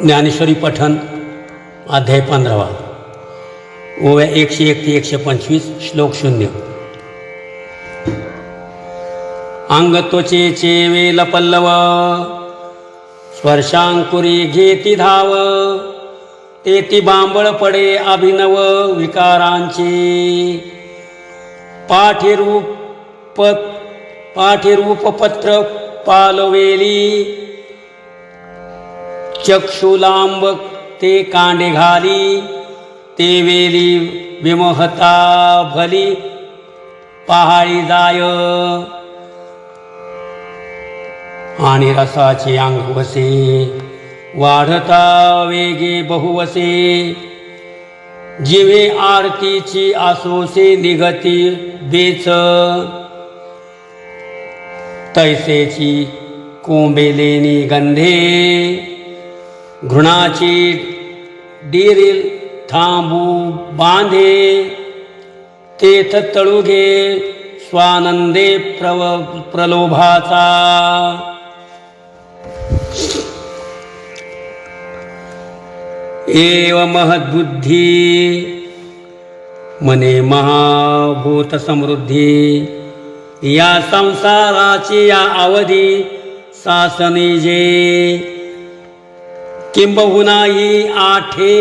ज्ञानेश्वरी पठण अध्याय 15 ओव्या 101 ते 125 श्लोक 0. अंग त्वचेचे वेल पल्लव स्पर्शांकुरी घेती धाव तेती बांबळ पडे अभिनव विकारांची पाठीरूप पत्र पालवेली चक्षुलांब ते कांडे घाली ते वेली विमोहता भली पहाळी जाय आणि रसाचे अंग वसे वाढता वेगे बहुवसे जिवे आरतीची आसोसे निगती बेच तैसेची कोंबेलेनी गंधे घृणाची डिरील थांबू बांधे तेथ तळुघे स्वानंदे प्रलोभाचा एव महद्बुद्धी मने महाभूत समृद्धी या संसाराची या अवधी सासनी जे किंबहुना ही आठे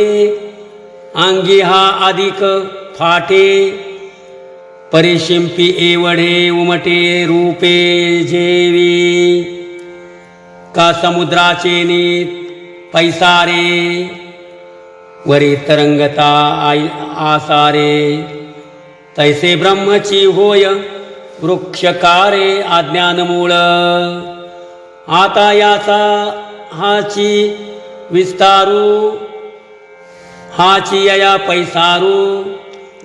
अंगी हा अधिक फाटे परिशिंपी एवढे उमटे रूपे जेवी का समुद्राचे नीत पैसारे वरी तरंगता आसारे तैसे ब्रह्मची होय वृक्षकारे अज्ञानमूळ आता याचा हाची विस्तारू हाची या पैसारू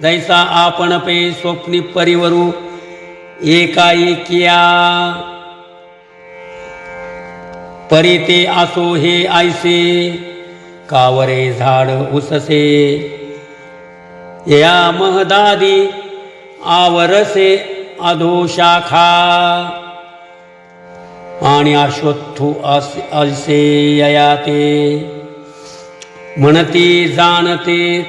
जैसा आपण पे स्वप्नी परिवरू एकाएकिया परिते असो हे ऐसे कावरे झाड उससे या महदादी आवरसे अधोशाखा आणि अश्वत्थू असे ययाते म्हणती जाणते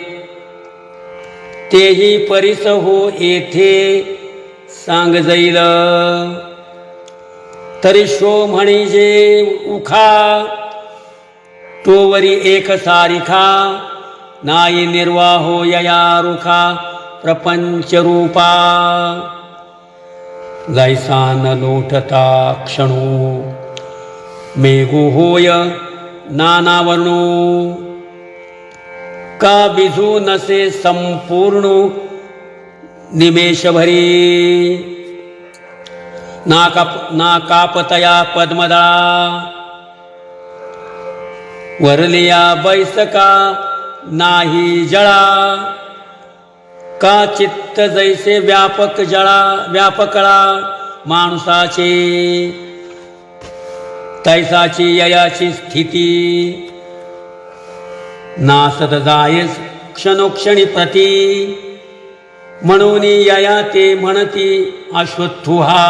तेही परिस हो येथे सांग जाईल तरी शो म्हणजे उखा तोवरी एक सारिखा नाई निर्वाहो यया रुखा प्रपंच रूपा जैसा न लोटता क्षणू मेघू होय नानावर्णू का बिजू नसे संपूर्ण निमेषभरी नाकापतया पद्मदा वरलिया बैसका नाही जळा का चित्त जैसे व्यापकळा माणसाचे तैसाची ययाची स्थिती नासत जायस क्षणोक्षणी प्रती म्हणून यया ते म्हणती अश्वत्थू हा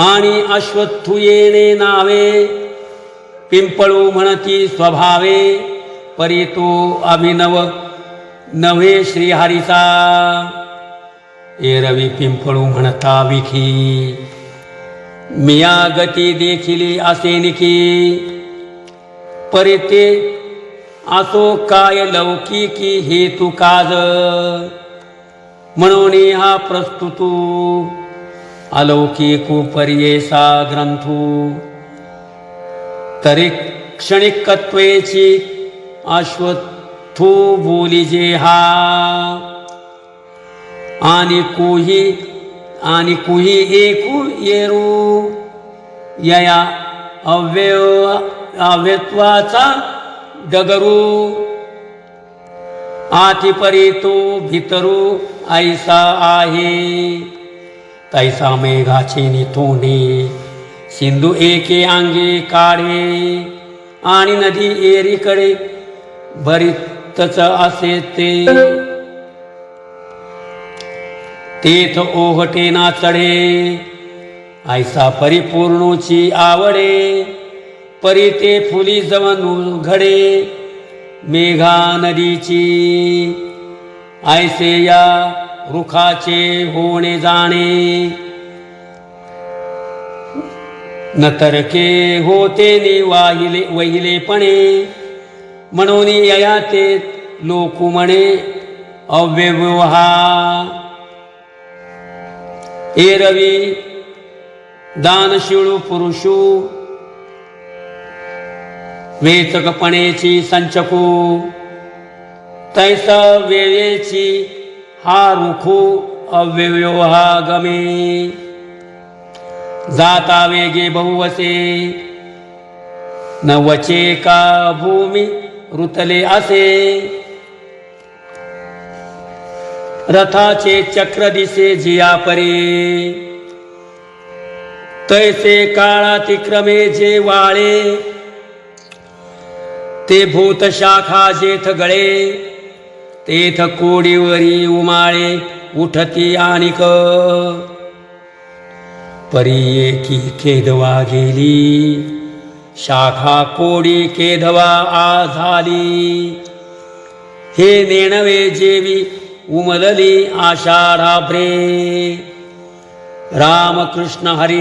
आणि अश्वत्थू येणे नावे पिंपळू म्हणती स्वभावे परी तो अभिनव नव्हे श्रीहरीचा एरवी पिंपळू म्हणता विखी मिया गती देखिली असे निकी परिते असो काय लौकिकी हेतू काज म्हणून हा प्रस्तुतू अलौकिकू पर्येसा ग्रंथू तरी क्षणिकत्वेची अश्वत्थू बोलिजे हा आणि कुही एकू येरू यया अव्यत्वाचा डगरू आतिपरी तो भितरू ऐसा आहे तैसा मेघाचे नितोंडे सिंधू एके अंगे काढे आणि नदी एरीकडे भरीतच असे तेथ ओहटे ना चढे ऐसा परिपूर्णोची आवडे परी ते फुली जवन घडे मेघा नदीची ऐसे या रुखाचे होणे जाणे नतरके होते नि वहिलेपणे म्हणून यया ते लोक म्हणे अव्यवहा एरवी दानशिळू पुरुषू वेचकपणेची संचकू तैस वेळेची हा रुखू अव्यवहा गमे जाता वेगे बहुवसे न वचे का भूमी रुतले असे रथाचे चक्र दिसे जिया परी तैसे काळातिक्रमे जे वाळे ते भूत शाखा जेथ गळे तेथ कोडीवरी उमाळे उठती आणिक परी एकी केदवा गेली शाखा कोडी केदवा आ झाली हे नेणवे जेवी उमलली आषाढाभ्रे रामकृष्ण हरी।